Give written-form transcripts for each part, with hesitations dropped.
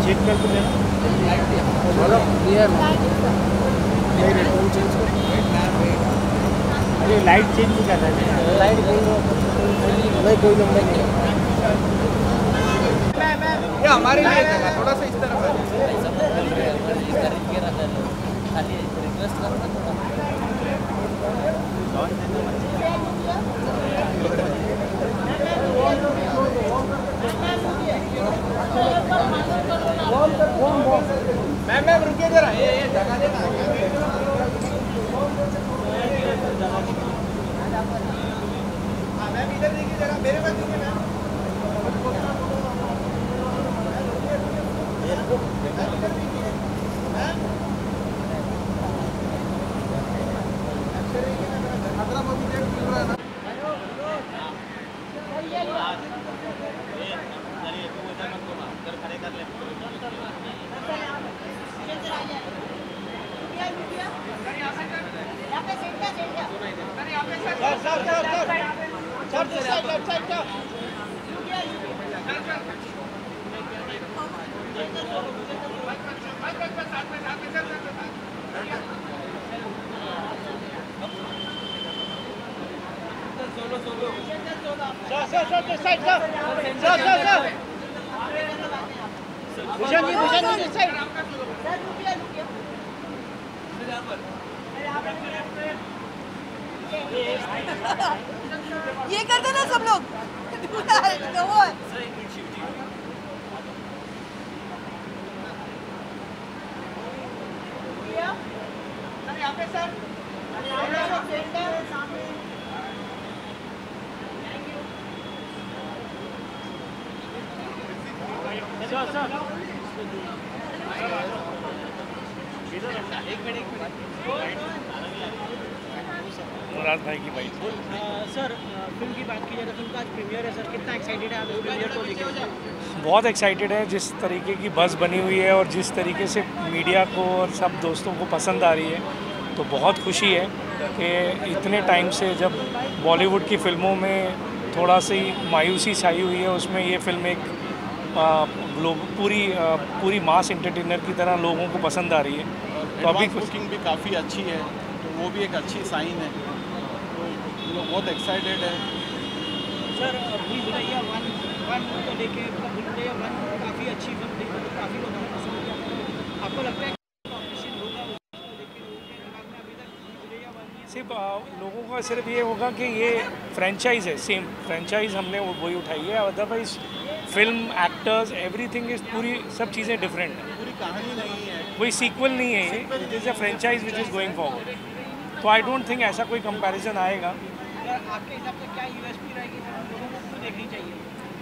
Check कर तो देना अरे लाइट चेंज नहीं कर रहा लाइट नहीं कोई नंबर नहीं ये हमारे लिए थोड़ा सा इस तरफ रिक्वेस्ट करो मैम रुकिए जरा ये जगह देना मैम इधर देखिए जरा मेरे पास देखिए मैम ये करते ना सब लोग यहाँ पे सर मुराद भाई की बाइक सर फिल्म की बात की जाए तो फिल्म का आज प्रीमियर है सर, कितना एक्साइटेड है आप इस प्रीमियर को लेकर? बहुत एक्साइटेड है। जिस तरीके की बज़ बनी हुई है और जिस तरीके से मीडिया को और सब दोस्तों को पसंद आ रही है तो बहुत खुशी है कि इतने टाइम से जब बॉलीवुड की फ़िल्मों में थोड़ा सी मायूसी छाई हुई है उसमें ये फिल्म एक पूरी मास एंटरटेनर की तरह लोगों को पसंद आ रही है। तो अभी बुकिंग भी काफ़ी अच्छी है तो वो भी एक अच्छी साइन है, तो लोग बहुत एक्साइटेड है। सर भूल भुलैया वन को लेके भूल भुलैया वन काफ़ी अच्छी फिल्म थी, काफ़ी लोगों ने पसंद किया। आपको लगता है कॉम्पिटिशन होगा उसको लेके लोगों के दिमाग में अभी तक भूल भुलैया वन? सिर्फ लोगों का सिर्फ ये होगा कि ये फ्रेंचाइज़ है, सेम फ्रेंचाइज़ हमने वही उठाई है। Otherwise film actors everything is पूरी सब चीज़ें डिफरेंट हैं, पूरी कहानी नहीं है, कोई सीक्वल नहीं है, ये it is a franchise which is going forward. तो आई डोंट थिंक ऐसा कोई कंपैरिजन आएगा। आपके हिसाब से क्या यूएसपी रहेगी लोगों को क्यों देखनी चाहिए?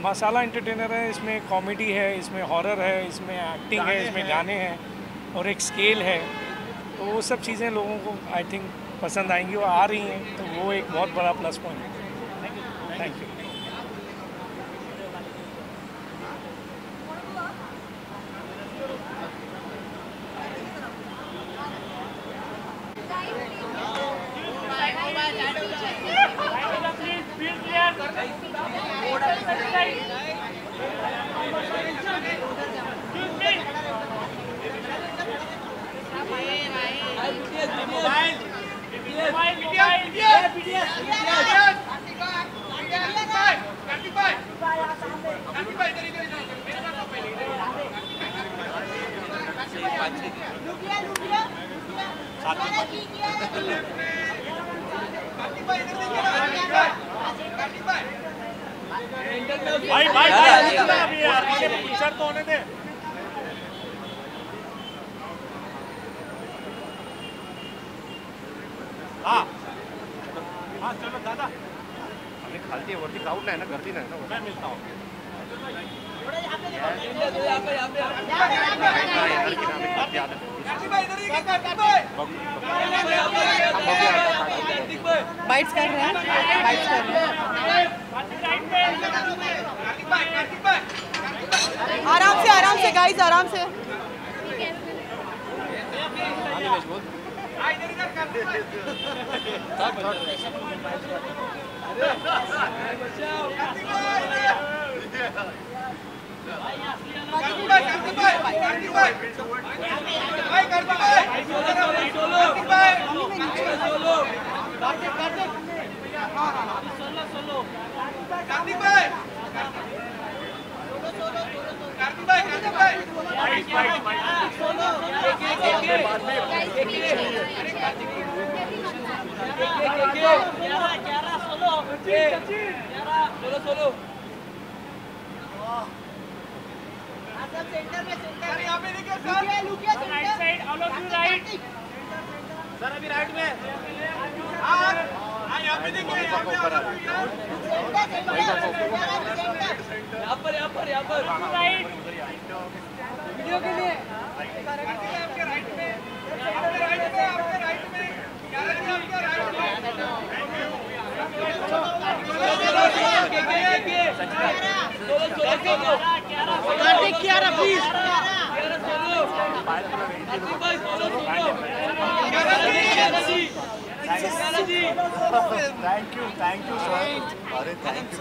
मसाला एंटरटेनर है, इसमें कॉमेडी है, इसमें हॉरर है, इसमें एक्टिंग है, इसमें गाने हैं और एक स्केल है, तो वो सब चीज़ें लोगों को आई थिंक पसंद आएंगी और आ रही हैं, तो वो एक बहुत बड़ा प्लस पॉइंट है। Thank you. मोबाइल भाई भाई अभी यार पिक्चर तो होने दे। हाँ हाँ चलो दादा आणि खालती वरती क्राऊड नाही ना, गर्दी नाही ना. मैं मिलता हूँ. बाइट्स कर रहे हैं, बाइट्स कर रहे हैं। आराम से गाइस, आराम से। सर अभी राइट में यहाँ पर वीडियो के लिए आपके राइट में Kartik Kiara please thank you sir. अरे थैंक यू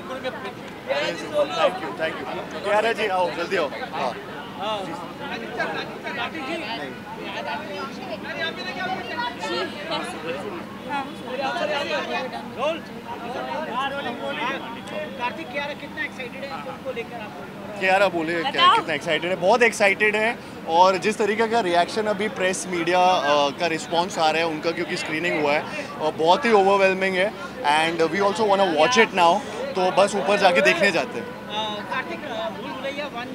कियारा जी आओ जल्दी आओ. हाँ कार्तिक कियारा कितना एक्साइटेड है इसको लेकर आपको? कियारा बोले कितना एक्साइटेड है. बहुत एक्साइटेड है. और जिस तरीके का रिएक्शन अभी प्रेस मीडिया का रिस्पांस आ रहा है उनका, क्योंकि स्क्रीनिंग हुआ है और बहुत ही ओवरवेलमिंग है. And we also want to watch it now. तो बस ऊपर जाके देखने जाते हैं. कार्तिक भूल भुलैया 1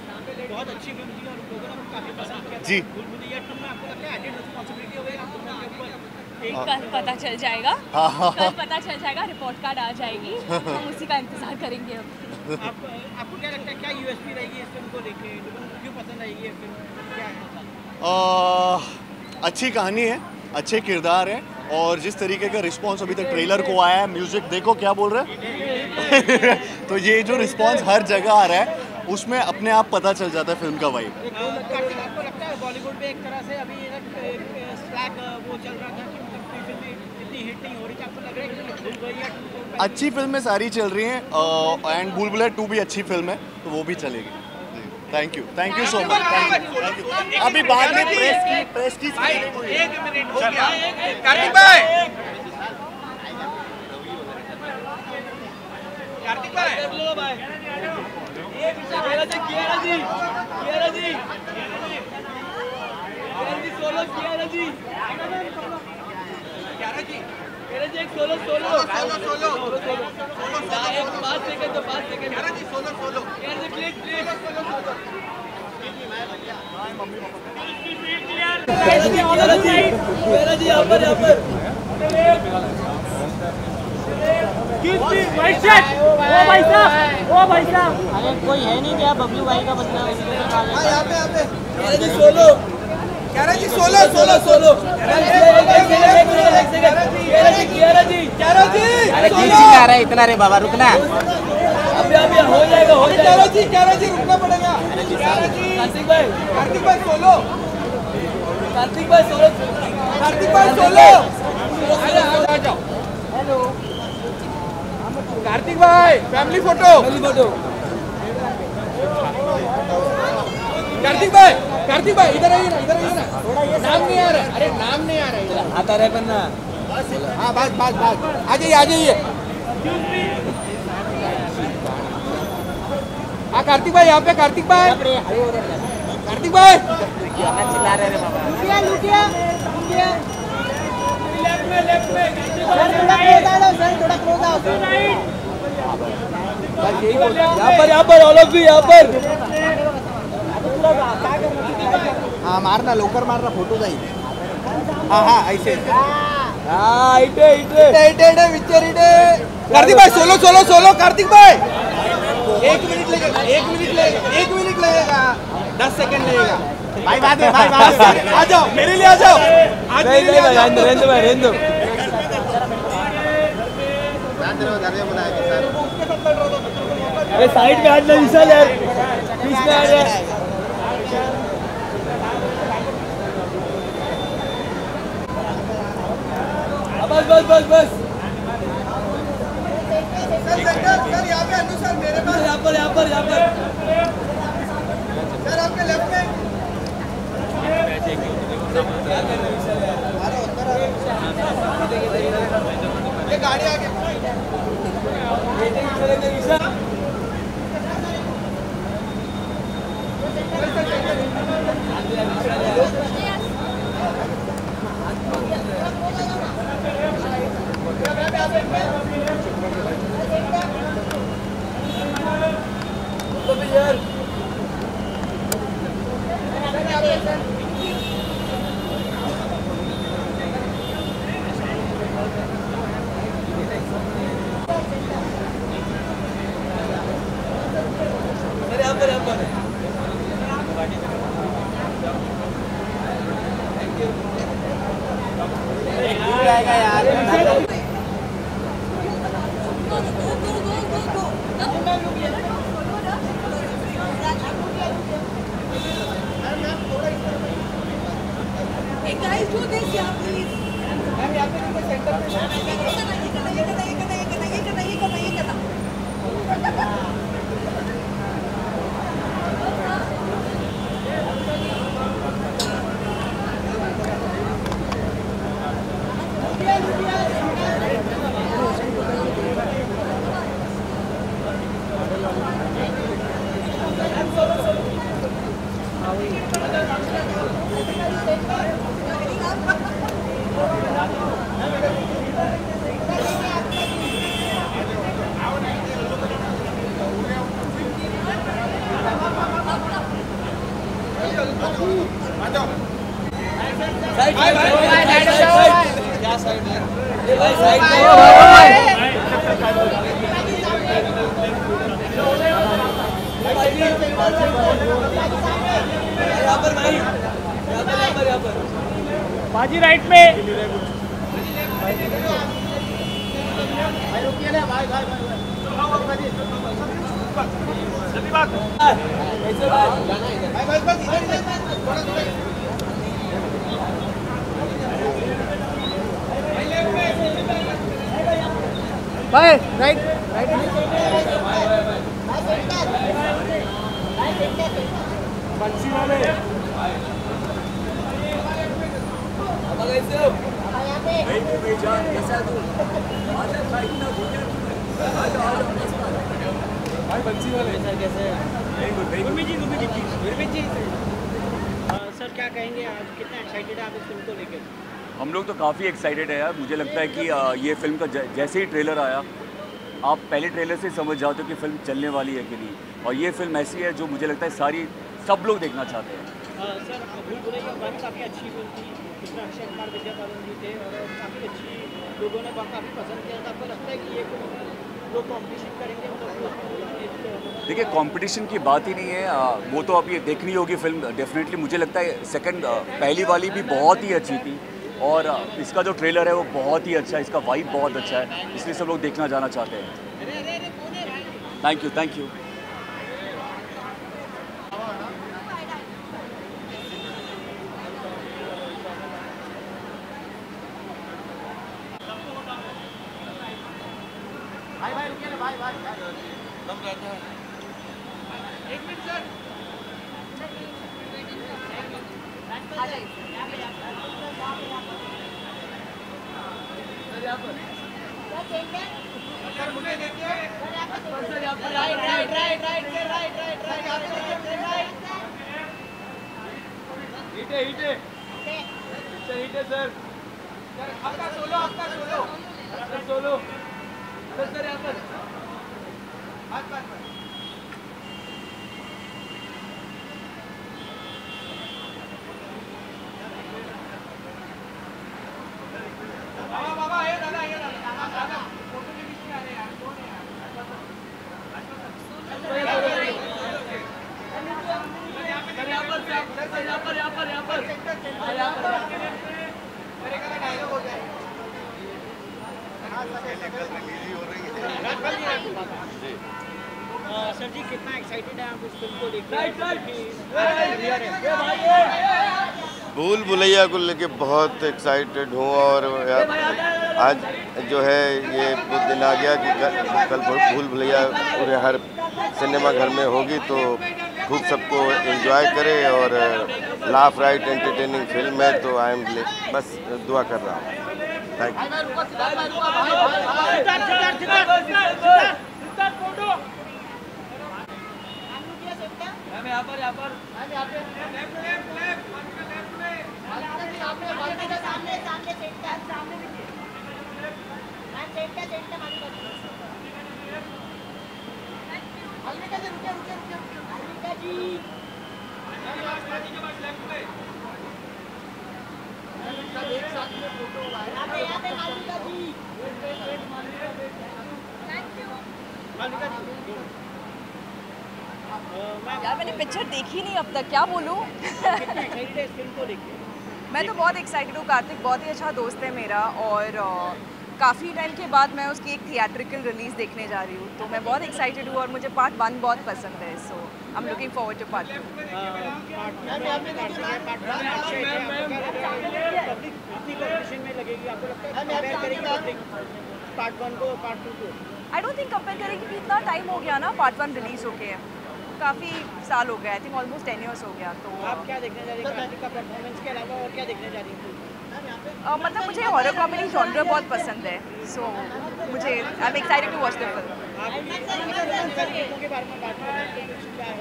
बहुत अच्छी फिल्म थी और लोगों ने काफी पसंद किया. जी भूल भुलैया 2 में आपको लगता है एडेड रिस्पांसिबिलिटी होगी आपके ऊपर? कल पता चल जाएगा. कल पता चल जाएगा, रिपोर्ट कार्ड आ जाएगी. हम उसी का इंतजार करेंगे अब. आपको क्या लगता है क्या यूएसपी रहेगी इस फिल्म को लेके? क्यों पसंद आएगी ये फिल्म? क्या है? अच्छी कहानी है, अच्छे किरदार है. और जिस तरीके का रिस्पांस अभी तक ट्रेलर को आया है, म्यूजिक देखो क्या बोल रहे हैं. तो ये जो रिस्पांस हर जगह आ रहा है उसमें अपने आप पता चल जाता है फिल्म का वाइब. कार्तिक आपको लगता है बॉलीवुड में एक तरह से अभी स्लैग वो चल रहा था कि फिल्में इतनी हिट नहीं हो रही थी, आपको लग रहा है कि भूल भुलैया 2 अच्छी फिल्में सारी चल रही हैं. एंड भूल भुलैया 2 भी अच्छी फिल्म है तो वो भी चलेगी. Thank you so much. अभी बाद में प्रेस की स्क्रीनिंग हुई. 1 मिनट हो गया. कार्तिक भाई कर लो भाई. कियारा जी सोलो एक सोलो 5 सेकंड तो 5 second Kiara ji solo please Kiara ji यहाँ पर ओ भाई साहब अरे कोई है नहीं क्या? बबलू भाई का बंदा है यहाँ पे कियारा जी सोलो कियारा जी अरे खींच आ रहा है इतना रे बाबा, रुकना. अभी हो जाएगा कियारा जी रुकना पड़ेगा. कार्तिक भाई सोलो हेलो कार्तिक भाई फैमिली फोटो कार्तिक भाई इधर आइए ना. नाम नहीं आ रहा. अरे नाम नहीं आ रहा. आता रहे पर ना. हाँ बस आ जाइए. हाँ कार्तिक भाई यहाँ पे. कार्तिक भाई चिल्ला रहे रे बाबा. लुटिया यहाँ पर ऑल ऑफ यू यहाँ पर. हाँ मारना लवकर मारना फोटो जाईल. हाँ ऐसे इटे पिक्चर इटे. कार्तिक भाई सोलो कार्तिक भाई. 1 मिनट लगेगा 10 सेकंड लगेगा. भाई बाद में आ जाओ मेरे लिए आ जाओ. रेंदो साइड में हाथ लग विशाल यार. बीच में आ रहा है. बस. सर यहाँ पे अन्नू सर मेरे पास. यहाँ पर सर आपके लेफ्ट में. ये गाड़ी आगे. Guys, do this, yeah, please. Ma'am यहाँ पे कोई सेंटर पे बाजी राइट में. भाई राइट बंसी वाले सर क्या कहेंगे आज कितना एक्साइटेड है आप इस फिल्म को लेकर? हम लोग तो काफ़ी एक्साइटेड है यार. मुझे लगता है कि ये फिल्म का जैसे ही ट्रेलर आया आप पहले ट्रेलर से समझ जाते हो कि फिल्म चलने वाली है कि नहीं. और ये फिल्म ऐसी है जो मुझे लगता है सब लोग देखना चाहते हैं. सर भूल भुलैया 1 काफ़ी अच्छी फिल्म थी. इसमें अक्षय कुमार विद्या बालन जी थे और काफ़ी अच्छी लोगों ने काफ़ी पसंद किया था. आपको लगता है कि ये लोग कॉम्पिटिशन करेंगे? देखिए कंपटीशन की बात ही नहीं है. वो तो अब ये देखनी होगी फिल्म डेफिनेटली. मुझे लगता है पहली वाली भी बहुत ही अच्छी थी और इसका जो ट्रेलर है वो बहुत ही अच्छा है. इसका वाइब बहुत अच्छा है, इसलिए सब लोग देखना जाना चाहते हैं. Thank you. एक मिनट सर. मुझे देखिए राइट. सर जी कितना एक्साइटेड है आप इस फिल्म को देखने? भूल भुलैया को लेके बहुत एक्साइटेड हूँ और आज जो है ये दिन आ गया कि कल भूल भुलैया पूरे हर सिनेमा घर में होगी, तो खूब सबको एंजॉय करे और लाफ राइट एंटरटेनिंग फिल्म है, तो आई एम बस दुआ कर रहा हूँ। थैंक यार मैंने पिक्चर देखी नहीं अब तक, क्या बोलूँ। मैं तो बहुत एक्साइटेड हूँ। कार्तिक बहुत ही अच्छा दोस्त है मेरा और काफ़ी टाइम के बाद मैं उसकी एक थिएट्रिकल रिलीज़ देखने जा रही हूँ, तो मैं बहुत एक्साइटेड हूँ और मुझे पार्ट 1 बहुत पसंद है, so I am looking forward to part 2। I don't think compare करेंगे कि इतना टाइम हो गया ना पार्ट 1 रिलीज़ होके, काफ़ी साल हो गए, आई थिंक ऑलमोस्ट 10 years हो गया। तो आप क्या देखने जा रही हैं कार्तिक का परफॉर्मेंस के अलावा और क्या देखने जा रही हैं? मतलब मुझे हॉरर कॉमेडी जॉनर बहुत पसंद है, सो मुझे I am excited to watch the film.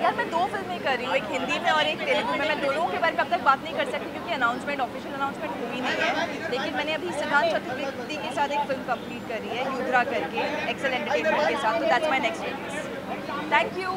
यार मैं 2 फिल्में कर रही हूँ, एक हिंदी में और एक तेलुगु में। मैं दोनों के बारे में अब तक बात नहीं कर सकती क्योंकि अनाउंसमेंट ऑफिशियल अनाउंसमेंट हुई नहीं है, लेकिन मैंने अभी सिद्धांत चतुर्वेदी के साथ एक फिल्म कंप्लीट करी है, युद्रा करके, एक्सेल एंटरटेनमेंट के साथ, तो that's my next release. Thank you.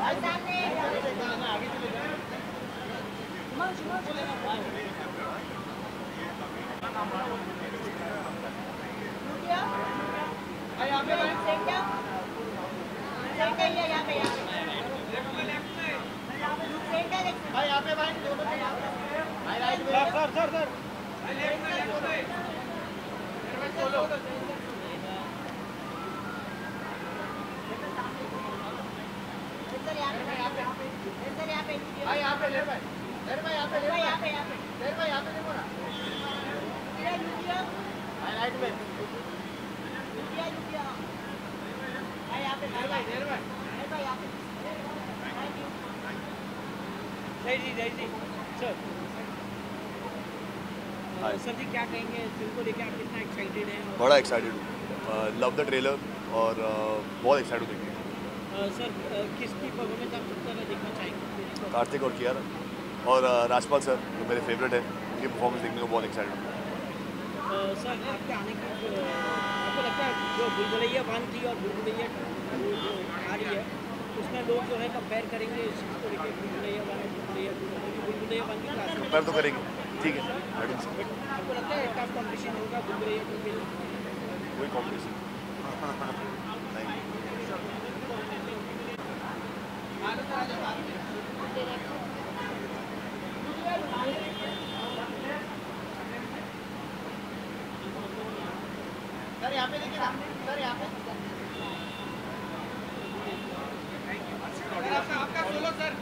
Sir ji क्या कहेंगे फिल्म को लेकर, आप कितना एक्साइटेड हैं? बड़ा एक्साइटेड हूँ, लव द ट्रेलर और बहुत एक्साइटेड हूँ देखने। सर किसकी परफॉर्मेंस आप सबसे ज़्यादा देखना चाहेंगे? कार्तिक और कियारा और राजपाल सर जो मेरे फेवरेट है, उनकी परफॉर्मेंस देखने को बहुत एक्साइटेड हूँ। सर आपके आने की आपको लगता है जो भूल भुलैया 1 थी और भूल भुलैया 2 जो आ रही है उसमें लोग जो है कंपेयर करेंगे इस चीज़ को लेकर, भूल भुलैया 1 और भूल भुलैया 1 की क्लास कंपेयर तो करेंगे, ठीक है। आपको लगता है टफ कॉम्पिटिशन होगा भूल भुलैया 2 के लिए? कोई कॉम्पिटिशन सर यहाँ पे देखिए ना, सर यहाँ पे आपका सोलो सर,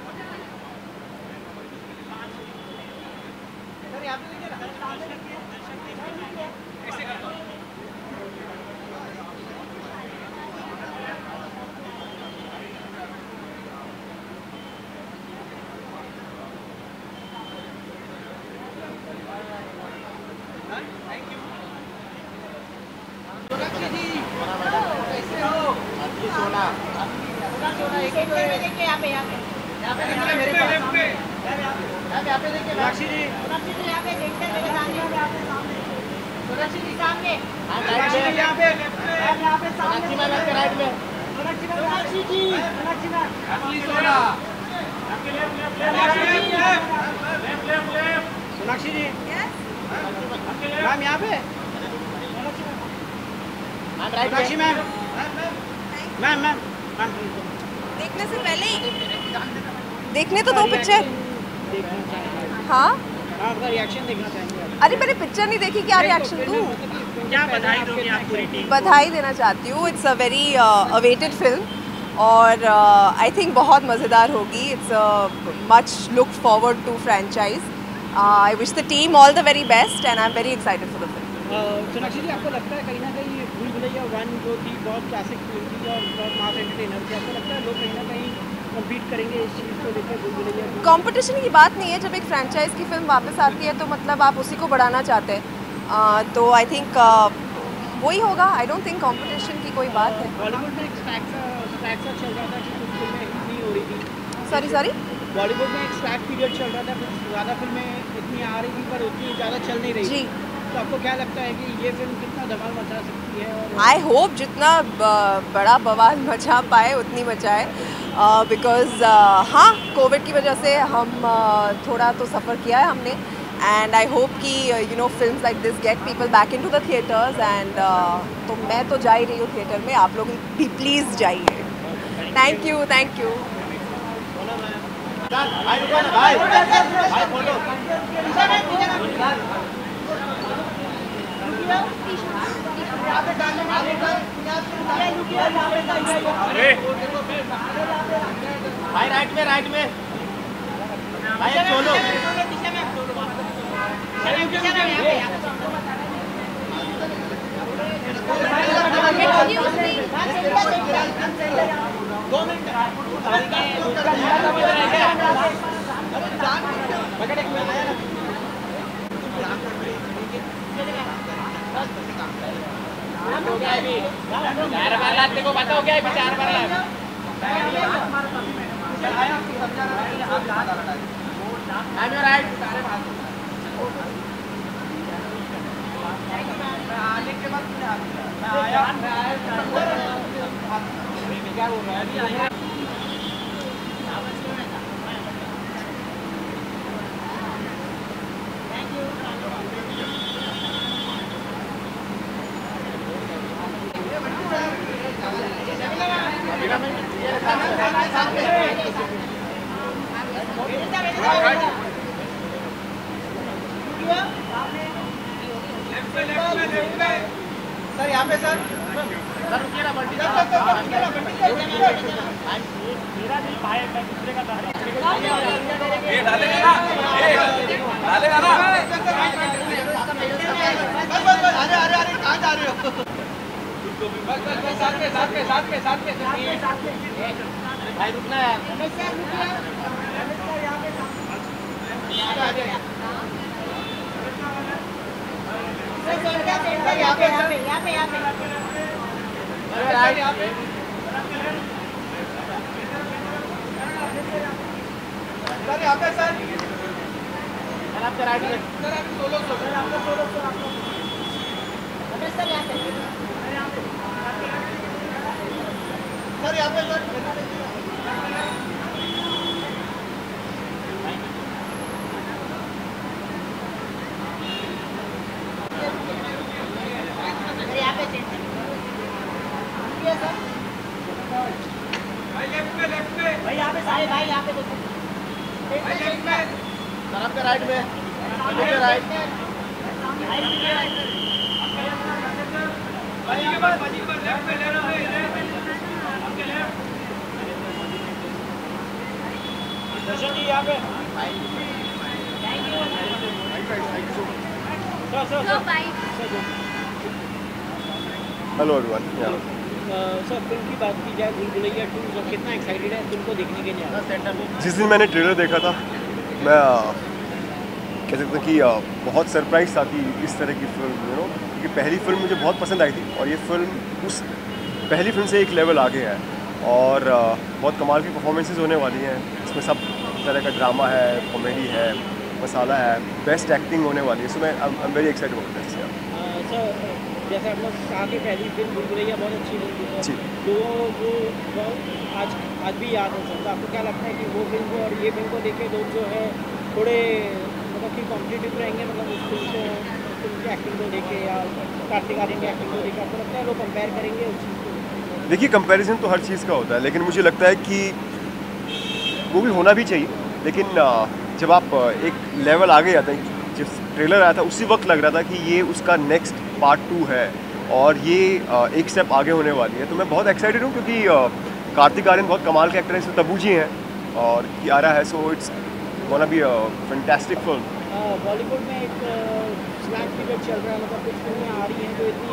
सर यहाँ पे देखिए ना, ऐसे कर दो। सामने यहाँ पे सामने राइट में सोनाक्षी जी सोनाक्षी जी मैम यहाँ पे ma'am right Sonakshi ma'am ma'am ma'am ma'am देखने से पहले ही देखने तो दो पिक्चर। हाँ आपका रिएक्शन देखना चाहेंगे। अरे मैंने पिक्चर नहीं देखी, क्या रिएक्शन दूँ? क्या बधाई दोगे आप पूरी टीम? बधाई देना चाहती हूँ। It's a very awaited film और आई थिंक बहुत मज़ेदार होगी। It's much look forward to franchise. I wish the team all the very best and I am very excited for the film. Sonakshi ji, आपको लगता है कहीं ना कहीं भूल भुलैया 1 जो थी बहुत क्लासिक फिल्म थी और बहुत मास एंटरटेनर थी, आपको लगता है लोग कहीं ना कहीं कम्पीट करेंगे इस चीज़ को लेकर भूल भुलैया? कंपटीशन की बात नहीं है। जब एक फ्रेंचाइज की फिल्म वापस आती है तो मतलब आप उसी को बढ़ाना चाहते हैं, तो आई थिंक वही होगा। आई डोंट थिंक कंपटीशन की कोई बात है। बॉलीवुड में एक स्टैक सा चल रहा था कि कुछ फिल्में हिट नहीं हो रही थी। सॉरी बॉलीवुड में एक स्टैक पीरियड चल रहा था, कुछ ज़्यादा फिल्में इतनी आ रही थी पर उतनी ज़्यादा चल नहीं रही जी। तो आपको क्या लगता है कि ये फिल्म कितना धमाल मचा सकती है? और आई होप जितना बड़ा बवाल मचा पाए उतनी मचाए, बिकॉज हाँ कोविड की वजह से हम थोड़ा तो सफ़र किया है हमने, एंड आई होप कि you know films like this get people back into the theatres and तो मैं तो जा ही रही हूँ थिएटर में, आप लोग भी प्लीज़ जाइए। Thank you. भाई राइट में भाई चलो चार बार लात देखो पता हो गया है 4 बार लात I'm your right. आने के बाद मैं आया क्या बोल रहा है? सर यहाँ पे सर रुकिए ना बंटी मेरा दिल भाई मैं दूसरे का ये डालेगा ना अरे कहाँ जा रहे हो? साथ में भाई रुकना है यहाँ पे सर आपका राइट में सर आप सोलो सर यहाँ पे सर भाई यहाँ पे सारे भाई यहाँ पे देखो सर आपका राइट में राइट दर्शन जी यहाँ पे हेलो एवरीवन। सर फिल्म की बात की जाए, भूल भुलैया 2 सर कितना एक्साइटेड है फिल्म को देखने के लिए? जिस दिन मैंने ट्रेलर देखा था मैं कह सकता हूँ कि बहुत सरप्राइज था कि इस तरह की फिल्म क्योंकि पहली फिल्म मुझे बहुत पसंद आई थी और ये फिल्म उस पहली फिल्म से एक लेवल आगे है और बहुत कमाल की परफॉर्मेंसेस होने वाली हैं। इसमें सब तरह का ड्रामा है, कॉमेडी है, मसाला है, बेस्ट एक्टिंग होने वाली है। सो मैं आई am very excited about this. जैसे आप लोग कहा कि पहली फिल्म भूल भुलैया बहुत अच्छी फिल्म थी, लोगों को आज भी याद है सर। तो आपको क्या लगता है कि वो फिल्म को और ये फिल्म को देखे लोग जो है थोड़े मतलब कि कॉम्पिटिटिव रहेंगे, मतलब उस फिल्म की एक्टिंग को देखे या कार्तिक आर्यन की एक्टिंग को देखे? आपको लगता है लोग कंपेयर करेंगे उस चीज़ को? देखिए, कंपैरिजन तो हर चीज़ का होता है, लेकिन मुझे लगता है कि वो भी होना भी चाहिए। लेकिन जब आप एक लेवल आगे जाते हैं, जिस ट्रेलर आया था उसी वक्त लग रहा था कि ये उसका नेक्स्ट पार्ट 2 है और ये एक स्टेप आगे होने वाली है। तो मैं बहुत एक्साइटेड हूँ क्योंकि कार्तिक आर्यन बहुत कमाल के एक्टर हैं, इसमें तब्बू जी हैं और कियारा है, so it's gonna be a fantastic film. Bollywood में एक स्लैग पीरियड चल रहा है, मतलब कुछ फिल्में आ रही हैं जो इतनी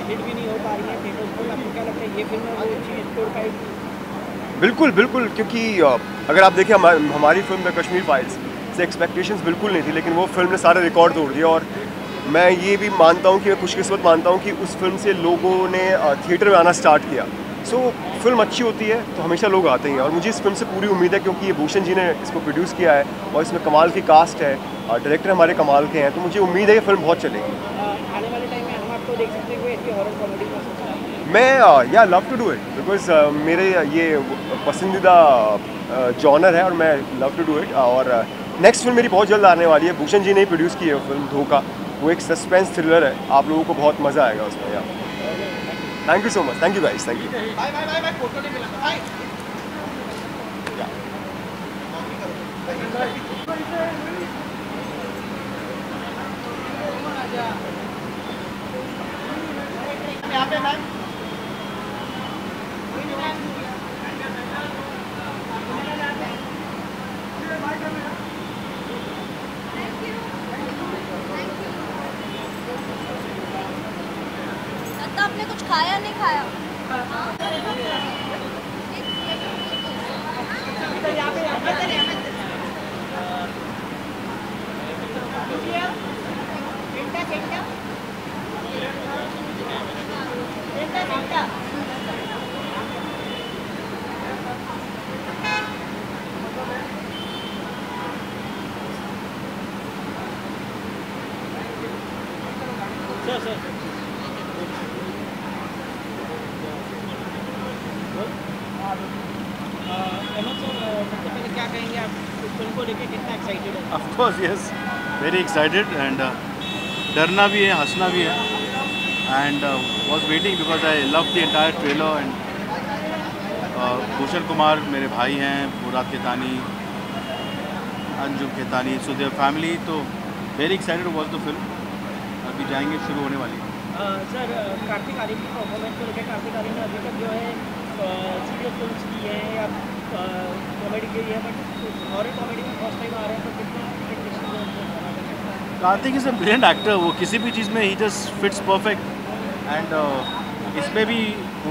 हिट भी नहीं हो पा रही हैं थिएटर्स पर। आपको क्या लगता है ये फिल्म वो चीज़ तोड़ पाएगी? बिल्कुल बिल्कुल, क्योंकि अगर आप देखें हमारी फिल्म द कश्मीर फाइल्स से एक्सपेक्टेशंस बिल्कुल नहीं थी, लेकिन वो फिल्म ने सारे रिकॉर्ड तोड़ दिए। और मैं ये भी मानता हूँ कि मैं खुशकिस्मत मानता हूँ कि उस फिल्म से लोगों ने थिएटर में आना स्टार्ट किया। सो फिल्म अच्छी होती है तो हमेशा लोग आते हैं और मुझे इस फिल्म से पूरी उम्मीद है, क्योंकि ये भूषण जी ने इसको प्रोड्यूस किया है और इसमें कमाल की कास्ट है और डायरेक्टर हमारे कमाल के हैं, तो मुझे उम्मीद है ये फिल्म बहुत चलेगी। आने वाले टाइम में हम आपको देख सकते हैं कोई ऐसी हॉरर कॉमेडी में? मैं yeah love to do it, because मेरे ये पसंदीदा जॉनर है और मैं लव टू डू इट। और नेक्स्ट फिल्म मेरी बहुत जल्द आने वाली है, भूषण जी ने ही प्रोड्यूस की है वो फिल्म धोखा। वो एक सस्पेंस थ्रिलर है, आप लोगों को बहुत मज़ा आएगा उसमें। यार thank you so much, thank you guys, thank you. Bye photo नहीं मिला बाय। यहाँ पे मैम आपने कुछ खाया नहीं खाया? Of course, yes, very excited and डरना भी है, हंसना भी है and was waiting because I loved the entire trailer and Bhushan Kumar मेरे भाई हैं, मुराद Khetani, Anjum Khetani, so their family, तो very excited to watch the film। अभी जाएंगे, शुरू होने वाली है। सर कार्तिक आर्यन की परफॉर्मेंस को लेकर, कार्तिक आर्यन ने अभी तक जो है सीरियस फिल्म्स की है या कॉमेडी की है, बट हॉरर कॉमेडी में फर्स्ट टाइम आ रहे हैं, तो कितना Kartik is a brilliant actor, वो किसी भी चीज़ में ही जस्ट फिट्स परफेक्ट एंड इसमें भी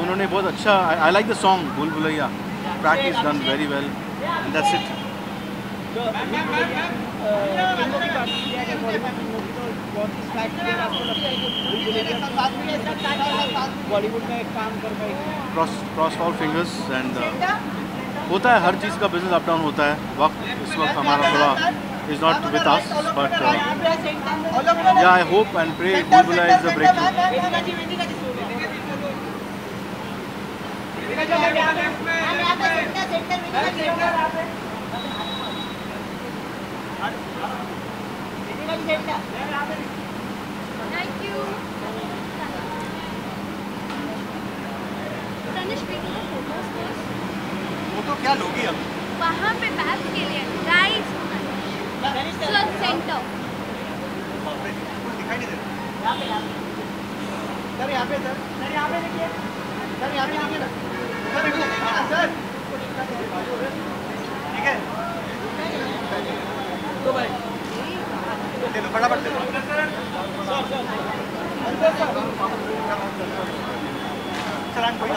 उन्होंने बहुत अच्छा, आई लाइक द सॉन्ग भूल Bhulaiyaa, track is done very well and that's it. फिल्मों की बात की जाए बॉलीवुड फिल्मों की, तो बहुत ही स्लैग किया, आपको लगता है कि बॉलीवुड में काम कर पाएगी? क्रॉस ऑल फिंगर्स एंड होता है, हर चीज़ का बिजनेस अप डाउन होता है। वक्त इस वक्त हमारा थोड़ा is not with us, but yeah I hope and pray Bhool Bhulaiyaa is the breakthrough. Thank you. Tanish बेटी का फोटोज पोस्ट। फोटो क्या लोगी अब? वहाँ पे मैप के लिए राइट सर सेंटर। दिखाई नहीं दे रहा। सर यहाँ पे सर, सर यहाँ पे देखिए, सर यहाँ पे देखिए ना, सर देखो सर, ठीक है? तो भाई चलो फटाफट चलो। चलान कोई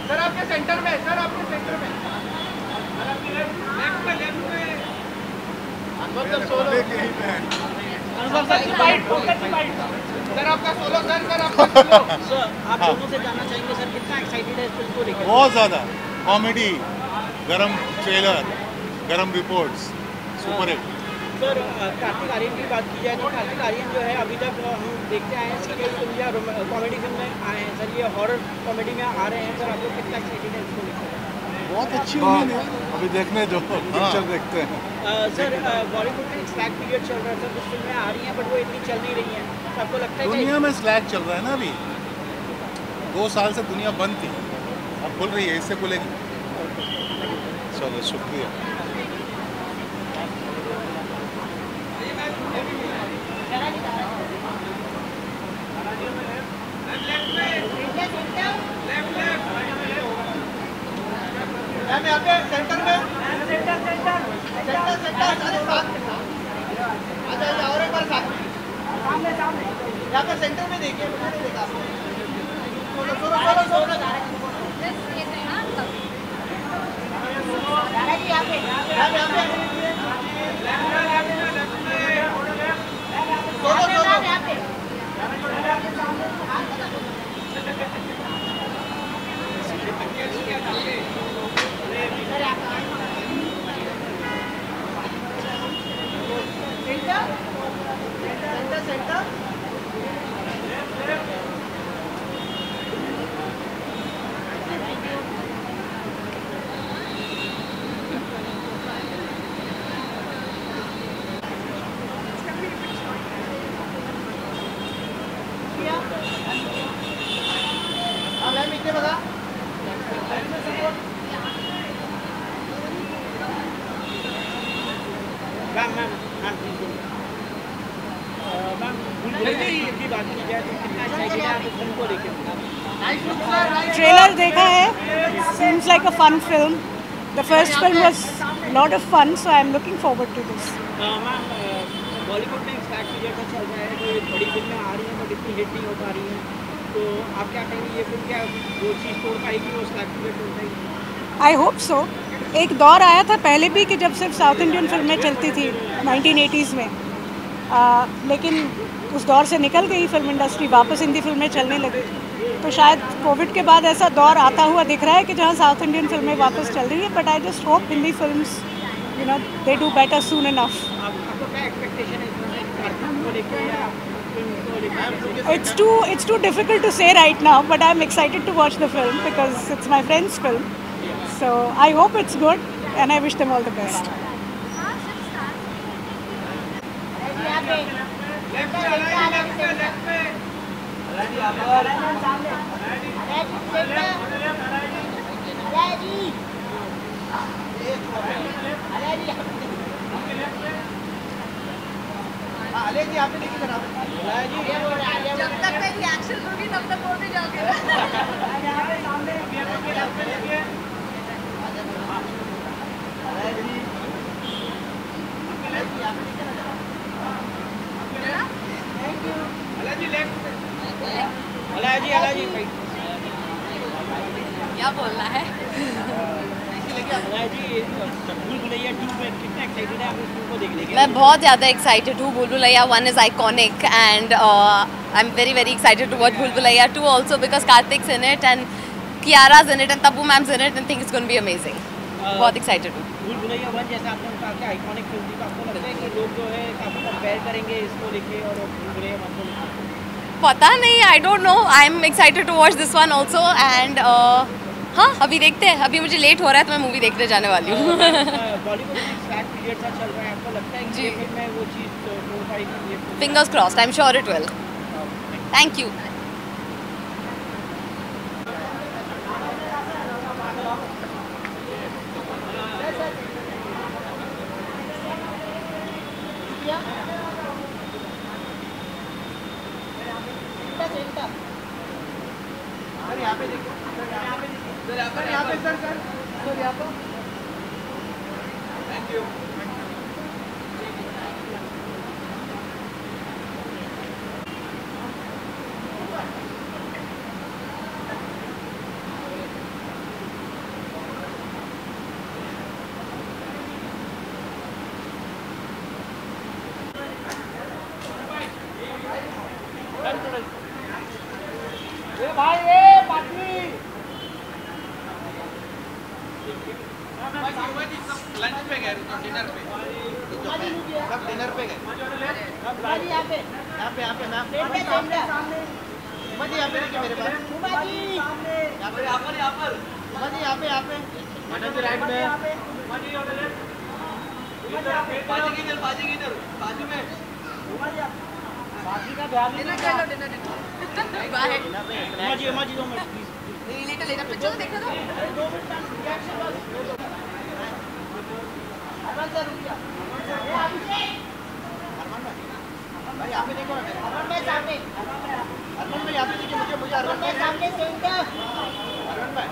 सर आपके सेंटर में, सर आपके सेंटर में, लेफ्ट में, लेफ्ट में। सर आपका सोलो सर आपका सोलो सर आप दोनों से जानना चाहेंगे सर कितना एक्साइटेड है इस फिल्म को लेकर? बहुत ज़्यादा कॉमेडी, गरम ट्रेलर, गरम reports, super hit. Sir Kartik Aaryan की बात की जाए तो कार्तिक आर्यन जो है अभी तक हम देखते आए हैं सीरियल फिल्म या कॉमेडी फिल्म में आए हैं सर, ये हॉरर कॉमेडी में आ रहे हैं सर, आप लोग कितना एक्साइटेड है इसको लेकर? बहुत अच्छी उम्मीद है, अभी देखने जो पिक्चर देखते हैं। सर बॉलीवुड में स्लैग पीरियड चल रहा है सर, कुछ फिल्में आ रही हैं बट वो इतनी चल नहीं रही हैं, तो आपको लगता है दुनिया में स्लैग चल रहा है ना अभी, 2 साल से दुनिया बंद थी, अब खुल रही है, इससे खुलेगी। चलो शुक्रिया। मैम यहाँ पे सेंटर में सेंटर आ जाइए और एक बार साथ में सामने यहाँ पे सेंटर में देखिए, मैंने देखा सोलो सेंटर ट्रेलर देखा है, seems like a fun film. The first film was a lot of fun, so I'm looking forward to this. Ma'am Bollywood में स्लैग पीरियड का चल रहा है, तो बड़ी फिल्में आ रही हैं बट इतनी हिट नहीं हो पा रही हैं, तो आप क्या कहेंगे ये फिल्म क्या वो चीज़ तोड़ पाएगी, वो स्लैग पीरियड तोड़ पाएगी? I hope so. एक दौर आया था पहले भी कि जब सिर्फ साउथ इंडियन फिल्में चलती थी 1980s में, लेकिन उस दौर से निकल गई फिल्म इंडस्ट्री, वापस हिंदी फिल्में चलने लगी, तो शायद कोविड के बाद ऐसा दौर आता हुआ दिख रहा है कि जहाँ साउथ इंडियन फिल्में वापस चल रही हैं, but I just hope Hindi films you know they do better soon enough. आपको क्या एक्सपेक्टेशन है इसमें को लेकर या It's too difficult to say right now, but I'm excited to watch the film because it's my friend's film. So I hope it's good and I wish them all the best. जब तक मैं reaction दूंगी तब तक वो भी जाओगे। क्या बोलना है? मैं बहुत ज़्यादा एक्साइटेड हूँ। भूल Bhulaiyaa 1 is iconic and I'm very excited to watch Bhool Bhulaiya 2 also because Karthik's in it and Kiara's in it and Tabu ma'am's in it and think it's going to be amazing. बहुत excited हूँ। भूल भुलैया 1 जैसे आपने कहा कि iconic film थी, तो आपको लगता है कि लोग जो है काफ़ी कंपेयर करेंगे इसको लेके और भूल भुलैया 1 को लेके? पता नहीं, I don't know. I'm excited to watch this one also and हाँ अभी देखते हैं। अभी मुझे लेट हो रहा है तो मैं मूवी देखने जाने वाली हूँ। बॉलीवुड में स्लैग पीरियड सा चल रहा है, आपको लगता है कि ये फिल्म में वो चीज़ तोड़ पाएगी? Fingers crossed. I'm sure it will. Thank you. यहाँ पे देखो, सर यहाँ पे सर यहाँ पे। Thank you. लंच पे गए तो डिनर पे सब डिनर पे गए यहाँ पे मैम सामने उमा जी यहाँ पे देखिए मेरे पास उमा जी यहाँ पर उमा जी यहाँ पे मैडम जी राइट में बाजी की इधर बाजू में बाजी का ध्यान डिनर कर लो डिनर बाहर Uma ji 2 minute please letter picture देखा दो भाई यहाँ पे देखो अरमान भाई सामने अरमान भाई यहाँ पे देखिए मुझे अरमान भाई सामने सेंटर अरमान भाई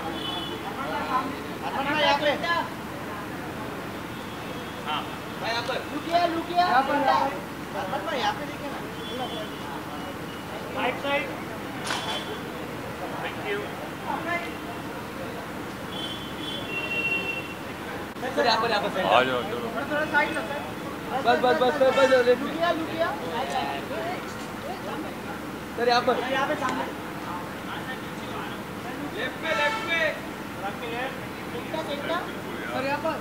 यहाँ पे हाँ भाई यहाँ पर लुकिया अरमान भाई यहाँ पे देखिए ना right side thank you sir यहाँ पर आ जाओ चलो थोड़ा साइड ना सर बस लुकिया सर यहाँ पर सामने लेफ्ट पे सर यहाँ पर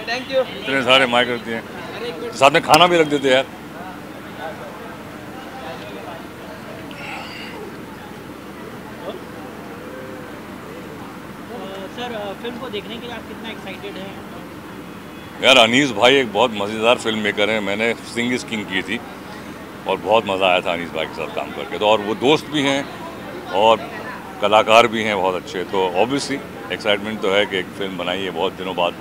थैंक यू इतने सारे माइक रखते हैं, साथ में खाना भी रख देते हैं यार। सर फिल्म को देखने के लिए आप कितना एक्साइटेड हैं? यार अनीस भाई एक बहुत मज़ेदार फिल्म मेकर हैं। मैंने सिंग इज किंग की थी और बहुत मज़ा आया था अनीस भाई के साथ काम करके। तो और वो दोस्त भी हैं और कलाकार भी हैं बहुत अच्छे। तो ऑब्वियसली एक्साइटमेंट तो है कि एक फिल्म बनाई है बहुत दिनों बाद।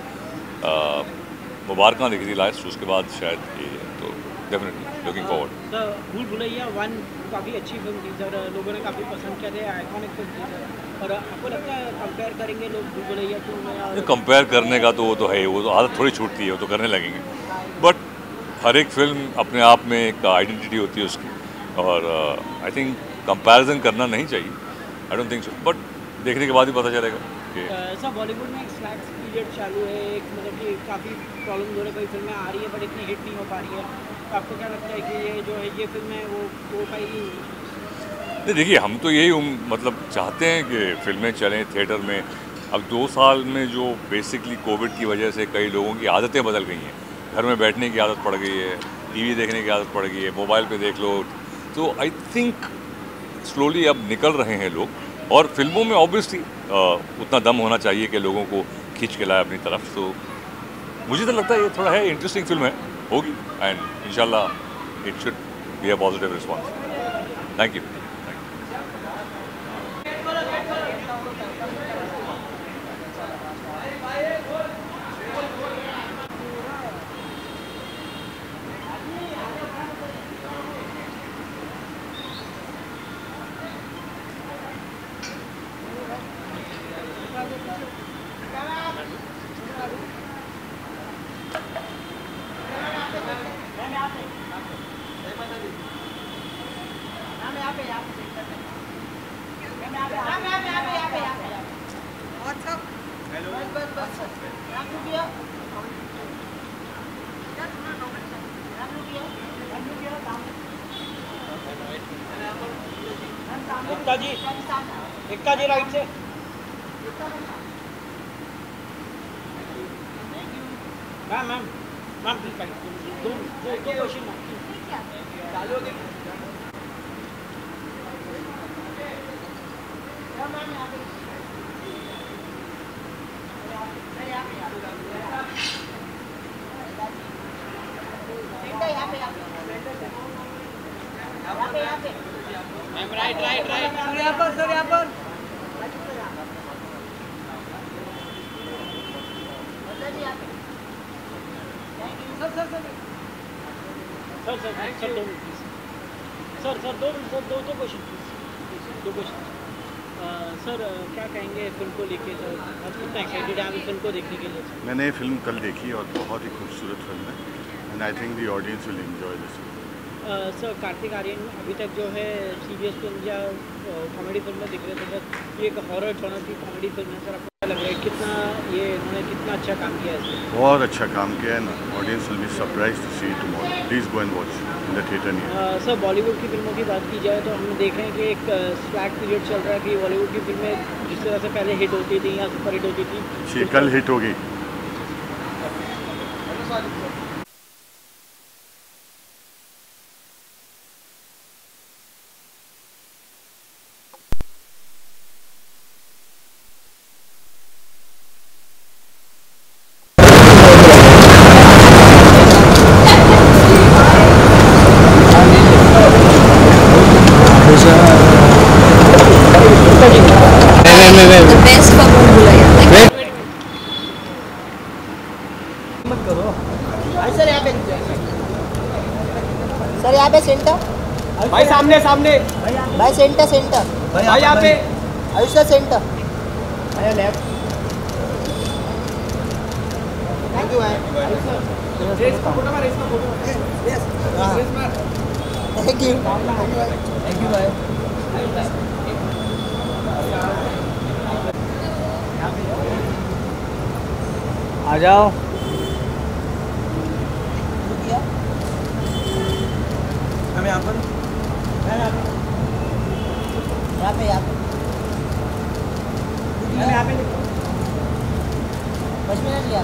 मुबारक दिखी थी लास्ट, उसके बाद शायद ये, तो डेफिनेटली लुकिंग फॉरवर्ड। सर भूल भुलैया 1 काफ़ी अच्छी फिल्म थी सर, लोगों ने काफ़ी पसंद किया था, आइकॉनिक फिल्म थी सर। और आपको लगता है कंपेयर करेंगे लोग भूल भुलैया 2 में? कंपेयर करने का तो वो तो है, वो तो आदत थोड़ी छूटती है, वो तो करने लगेंगे। बट हर एक फिल्म अपने आप में एक आइडेंटिटी होती है उसकी, और आई थिंक कंपैरिजन करना नहीं चाहिए। आई डोंट थिंक सो, बट देखने के बाद ही पता चलेगा कि सर बॉलीवुड में एक स्लैक्स पीरियड चालू है, एक मतलब कि काफ़ी प्रॉब्लम हो रही है, कई फिल्में आ रही है बट इतनी हिट नहीं हो पा रही है। तो आपको क्या लगता है कि ये जो है ये फिल्म है वो हो पाएगी? नहीं, देखिए हम तो यही मतलब चाहते हैं कि फिल्में चलें थिएटर में। अब 2 साल में जो बेसिकली कोविड की वजह से कई लोगों की आदतें बदल गई हैं, घर में बैठने की आदत पड़ गई है, टीवी देखने की आदत पड़ गई है, मोबाइल पे देख लो। तो आई थिंक स्लोली अब निकल रहे हैं लोग, और फिल्मों में ऑब्वियसली उतना दम होना चाहिए कि लोगों को खींच के लाए अपनी तरफ। तो मुझे तो लगता है ये थोड़ा है इंटरेस्टिंग फिल्म है, होगी, एंड इंशाल्लाह it should be a positive response. Thank you. Ekta ji right से। मैम प्लीज दो क्वेश्चन चालू हो गए। राइट सर यहाँ पर सर दो क्वेश्चन प्लीज। सर क्या कहेंगे फिल्म को लेके? सर आप कितना एक्साइटेड हैं फिल्म को देखने के लिए? मैंने ये फिल्म कल देखी और बहुत ही खूबसूरत फिल्म है, and I think the audience will enjoy this. Sir Kartik Aaryan अभी तक जो है सीरियस फिल्म या कॉमेडी फिल्म में दिख रहे थे सर, ये एक हॉरर जॉनर की कॉमेडी फिल्म है सर, आपको क्या लग रहा है कितना ये इन्होंने कितना अच्छा काम किया है इसमें? बहुत अच्छा काम किया है ना, audience will be surprised to see tomorrow, please go and watch in the theatre near. Sir Bollywood की फिल्मों की बात की जाए तो हम देख रहे हैं कि एक स्लैग पीरियड चल रहा है कि बॉलीवुड की फिल्में जिस तरह से पहले हिट होती थी या सुपर हिट होती थी, कल हिट होगी। सर यहाँ पे सेंटर भाई सामने सामने भाई सेंटर भाई यहाँ पे आयुष सेंटर भाई लेफ्ट। थैंक यू भाई। थैंक यू भाई। आ जाओ। हम यहाँ पे 5 मिनट लिया।